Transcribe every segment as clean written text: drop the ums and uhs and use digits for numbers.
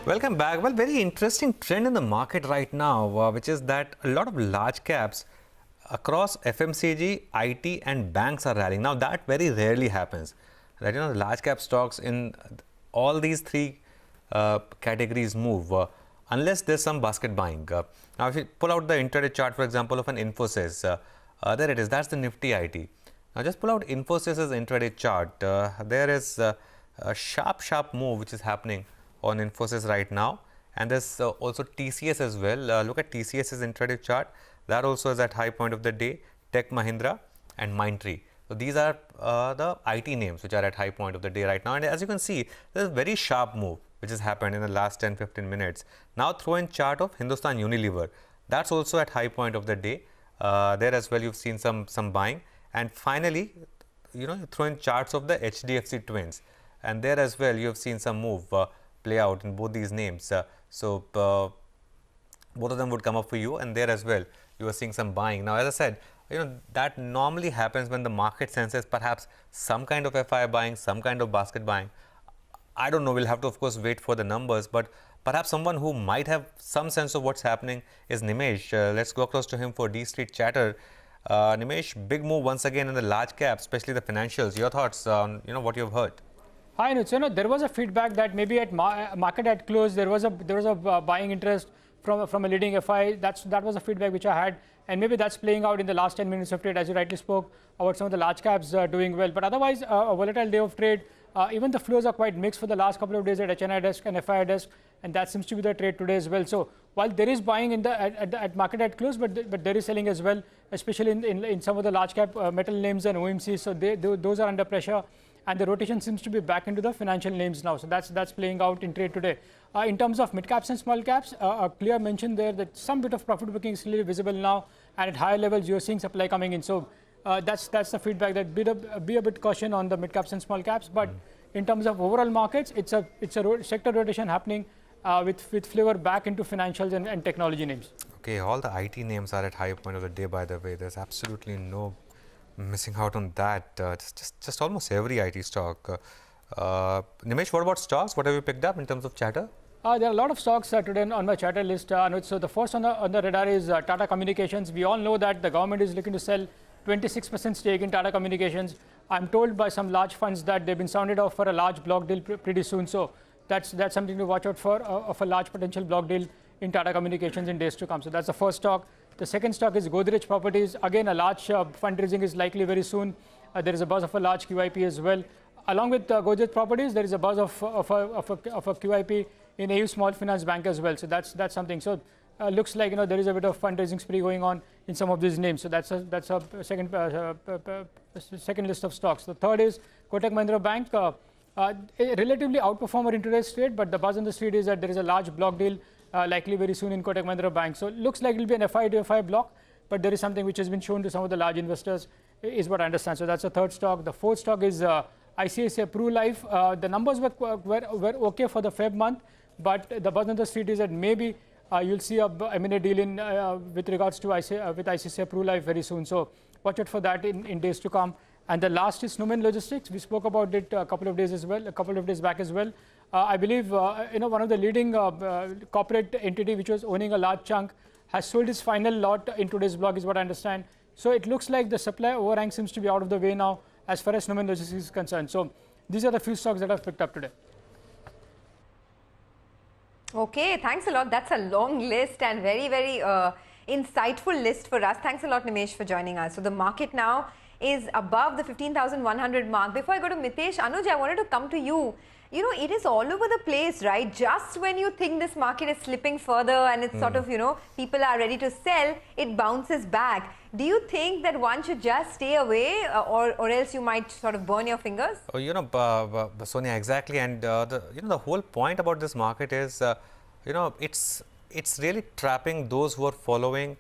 Welcome back. Well, very interesting trend in the market right now, which is that a lot of large caps across FMCG, IT, and banks are rallying. Now, that very rarely happens. Right? The large cap stocks in all these three categories move unless there's some basket buying. Now, if you pull out the intraday chart, for example, of an Infosys, there it is. That's the Nifty IT. Now, just pull out Infosys's intraday chart. There is a sharp move which is happening on Infosys right now, and there's also TCS as well. Look at TCS's intraday chart. That also is at high point of the day. Tech Mahindra and Mindtree. So these are the IT names which are at high point of the day right now. And as you can see, there's a very sharp move which has happened in the last 10-15 minutes. Now throw in chart of Hindustan Unilever. That's also at high point of the day. There as well you've seen some buying. And finally, you throw in charts of the HDFC Twins. And there as well you have seen some move play out in both these names. So both of them would come up for you, and there as well you are seeing some buying. Now, as I said, that normally happens when the market senses perhaps some kind of FI buying, some kind of basket buying. I don't know, we'll have to of course wait for the numbers, but perhaps someone who might have some sense of what's happening is Nimesh. Let's go across to him for D Street Chatter. Nimesh, big move once again in the large cap, especially the financials. Your thoughts on what you've heard? Hi, Anuj. There was a feedback that maybe at market at close there was a buying interest from a leading FI. That was a feedback which I had, and maybe that's playing out in the last 10 minutes of trade, as you rightly spoke about some of the large caps doing well. But otherwise, a volatile day of trade. Even the flows are quite mixed for the last couple of days at HNI desk and FI desk, and that seems to be the trade today as well. So while there is buying in the at market at close, but there is selling as well, especially in some of the large cap metal names and OMCs. So those are under pressure. And the rotation seems to be back into the financial names now. So that's playing out in trade today. In terms of mid caps and small caps, a clear mention there that some bit of profit booking is clearly visible now, and at higher levels you're seeing supply coming in. So that's the feedback that be a bit caution on the mid caps and small caps. But in terms of overall markets, it's a sector rotation happening with flavor back into financials and technology names. Okay, all the IT names are at high point of the day. By the way, there's absolutely no missing out on that. Just almost every IT stock. Nimesh, what about stocks? What have you picked up in terms of chatter? There are a lot of stocks today on my chatter list. So the first on the radar is Tata Communications. We all know that the government is looking to sell 26% stake in Tata Communications. I'm told by some large funds that they've been sounded off for a large block deal pretty soon. So that's something to watch out for, of a large potential block deal in Tata Communications in days to come. So that's the first stock. The second stock is Godrej Properties. Again, a large fundraising is likely very soon. There is a buzz of a large QIP as well. Along with Godrej Properties, there is a buzz of a QIP in AU Small Finance Bank as well. So that's something. So looks like there is a bit of fundraising spree going on in some of these names. So that's a second list of stocks. The third is Kotak Mahindra Bank. A relatively outperformer in today's trade, but the buzz on the street is that there is a large block deal likely very soon in Kotak Mahindra Bank. So it looks like it will be an FI to FI block, but there is something which has been shown to some of the large investors, is what I understand. So that's the third stock. The fourth stock is ICICI Pru Life. The numbers were okay for the Feb month, but the buzz on the street is that maybe you'll see a M&A deal in with regards to ICICI Pru Life very soon. So watch out for that in days to come. And the last is Snowman Logistics. We spoke about it a couple of days back as well. I believe one of the leading corporate entity which was owning a large chunk has sold its final lot in today's blog, is what I understand. So it looks like the supply overhang seems to be out of the way now as far as Snowman Logistics is concerned. So these are the few stocks that I've picked up today. Okay, thanks a lot. That's a long list and very, very insightful list for us. Thanks a lot, Nimesh, for joining us. So the market now is above the 15,100 mark. Before I go to Mitesh, Anuj, I wanted to come to you. It is all over the place, right? Just when you think this market is slipping further and it's sort of, people are ready to sell, it bounces back. Do you think that one should just stay away or else you might sort of burn your fingers? Oh, Sonia, exactly. And the whole point about this market is, it's really trapping those who are following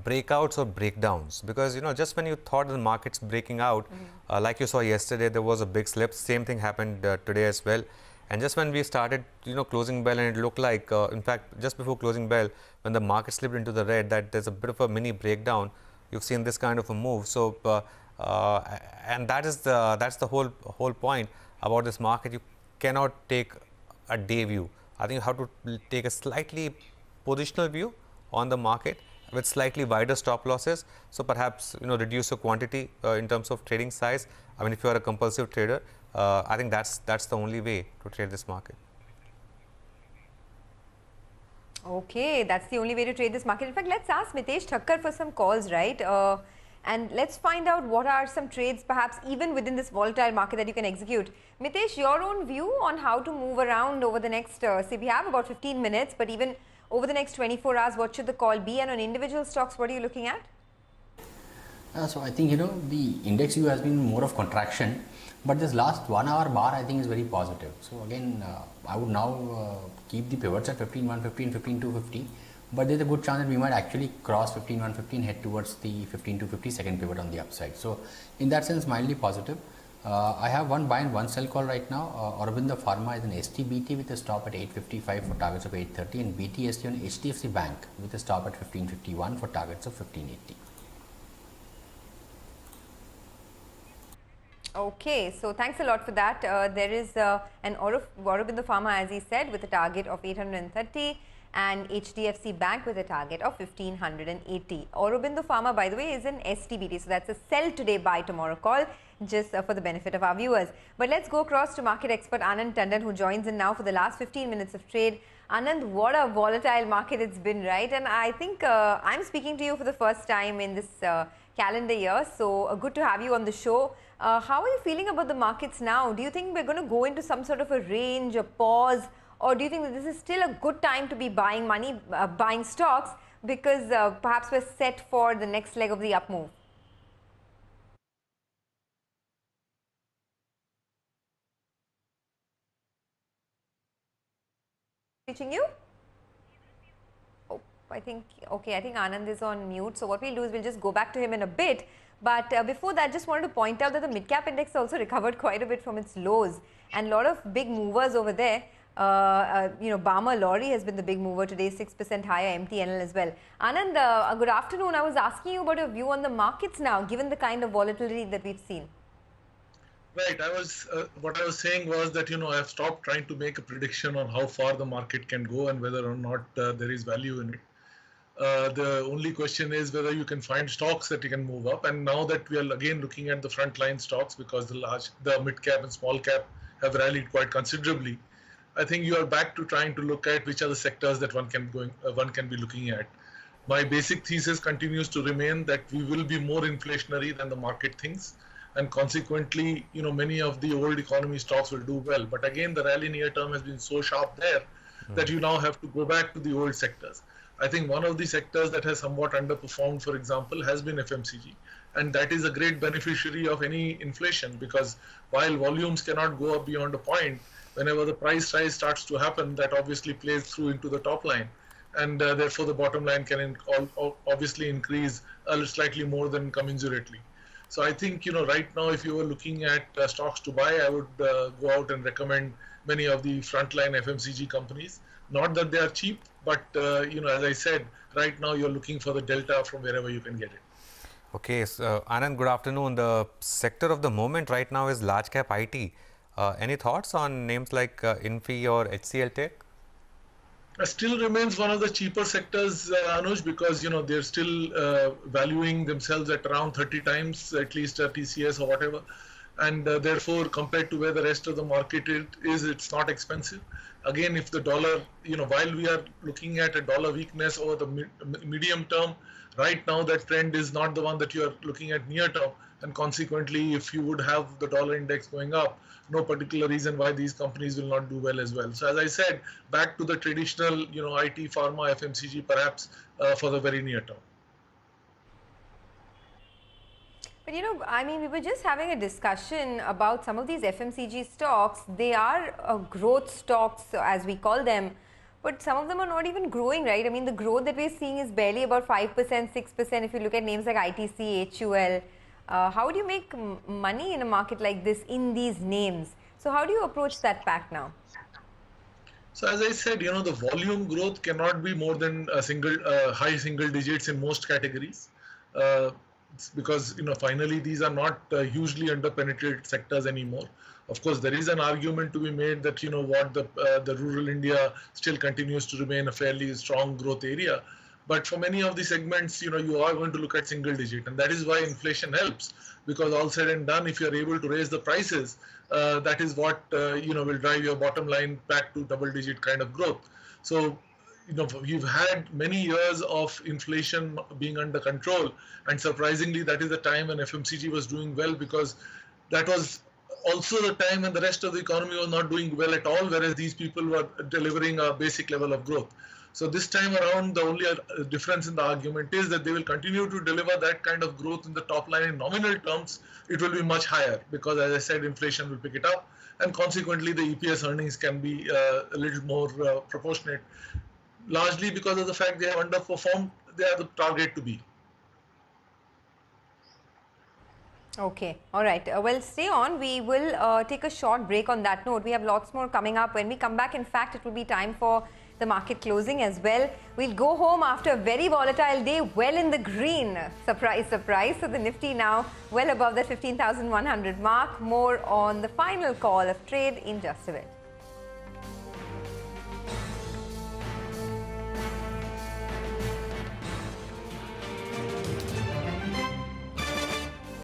breakouts or breakdowns, because just when you thought the market's breaking out, like you saw yesterday, there was a big slip. Same thing happened today as well. And just when we started closing bell, and it looked like in fact just before closing bell, when the market slipped into the red, that there's a bit of a mini breakdown, you've seen this kind of a move. So and that's the whole point about this market. You cannot take a day view I think you have to take a slightly positional view on the market with slightly wider stop losses. So perhaps reduce your quantity in terms of trading size. I mean, if you are a compulsive trader, I think that's the only way to trade this market. Okay, that's the only way to trade this market. In fact, let's ask Mitesh Thakkar for some calls, right? And let's find out what are some trades, perhaps even within this volatile market, that you can execute. Mitesh, your own view on how to move around over the next, say we have about 15 minutes, but even over the next 24 hours, what should the call be? And on individual stocks, what are you looking at? So I think the index view has been more of contraction, but this last 1 hour bar I think is very positive. So again, I would now keep the pivots at 15,115, 15,250, but there's a good chance that we might actually cross 15,115, head towards the 15,250 second pivot on the upside. So in that sense, mildly positive. I have one buy and one sell call right now. Aurobindo Pharma is an STBT with a stop at 855 for targets of 830, and BTST on HDFC Bank with a stop at 1551 for targets of 1580. Okay, so thanks a lot for that. There is an Aurobindo Pharma, as he said, with a target of 830, and HDFC Bank with a target of 1580. Aurobindo Pharma, by the way, is an STBT, so that's a sell today, buy tomorrow call, just for the benefit of our viewers. But let's go across to market expert Anand Tandon, who joins in now for the last 15 minutes of trade. Anand, what a volatile market it's been, right? And I think I'm speaking to you for the first time in this calendar year, so good to have you on the show. How are you feeling about the markets now? Do you think we're going to go into some sort of a range, a pause, or do you think that this is still a good time to be buying buying stocks, because perhaps we're set for the next leg of the up move? Reaching you? Oh, I think Anand is on mute. So what we'll do is we'll just go back to him in a bit. But before that, just wanted to point out that the mid-cap index also recovered quite a bit from its lows, and a lot of big movers over there. Bama Lorry has been the big mover today, 6% higher, MTNL as well. Anand, good afternoon. I was asking you about your view on the markets now, given the kind of volatility that we've seen. Right. What I was saying was that, I have stopped trying to make a prediction on how far the market can go and whether or not there is value in it. The only question is whether you can find stocks that you can move up. And now that we are again looking at the frontline stocks, because the mid cap and small cap have rallied quite considerably, I think you are back to trying to look at which are the sectors that one can be looking at. My basic thesis continues to remain that we will be more inflationary than the market thinks, and consequently, many of the old economy stocks will do well. But again, the rally near term has been so sharp there that you now have to go back to the old sectors. I think one of the sectors that has somewhat underperformed, for example, has been FMCG. And that is a great beneficiary of any inflation, because while volumes cannot go up beyond a point, whenever the price rise starts to happen, that obviously plays through into the top line. And therefore, the bottom line can obviously increase slightly more than commensurately. So I think, right now, if you were looking at stocks to buy, I would go out and recommend many of the frontline FMCG companies. Not that they are cheap, but, as I said, right now you're looking for the delta from wherever you can get it. Okay, so Anand, good afternoon. The sector of the moment right now is large cap IT. Any thoughts on names like Infi or HCL Tech? Still remains one of the cheaper sectors, Anuj, because they're still valuing themselves at around 30 times, at least TCS or whatever, and therefore compared to where the rest of the market is, it's not expensive. Again, if the dollar, while we are looking at a dollar weakness over the medium term, right now that trend is not the one that you are looking at near term, and consequently, if you would have the dollar index going up, no particular reason why these companies will not do well as well. So as I said, back to the traditional, IT, pharma, FMCG, perhaps for the very near term. But we were just having a discussion about some of these FMCG stocks. They are growth stocks, as we call them, but some of them are not even growing, right? I mean, the growth that we're seeing is barely about 5%, 6%. If you look at names like ITC, HUL, how do you make money in a market like this in these names? So how do you approach that pack now? So as I said, the volume growth cannot be more than high single digits in most categories. It's because finally these are not hugely underpenetrated sectors anymore. Of course, there is an argument to be made that the rural India still continues to remain a fairly strong growth area. But for many of the segments, you are going to look at single digit, and that is why inflation helps. Because all said and done, if you are able to raise the prices, that is what will drive your bottom line back to double digit kind of growth. So we've had many years of inflation being under control, and surprisingly, that is the time when FMCG was doing well, because that was also the time when the rest of the economy was not doing well at all, whereas these people were delivering a basic level of growth. So this time around, the only difference in the argument is that they will continue to deliver that kind of growth in the top line. In nominal terms, it will be much higher because, as I said, inflation will pick it up, and consequently the EPS earnings can be a little more proportionate, largely because of the fact they have underperformed. They are the target to be. Okay, all right. Well, stay on. We will take a short break on that note. We have lots more coming up. When we come back, in fact, it will be time for the market closing as well. We'll go home after a very volatile day, well in the green. Surprise, surprise. So the Nifty now well above the 15,100 mark. More on the final call of trade in just a bit.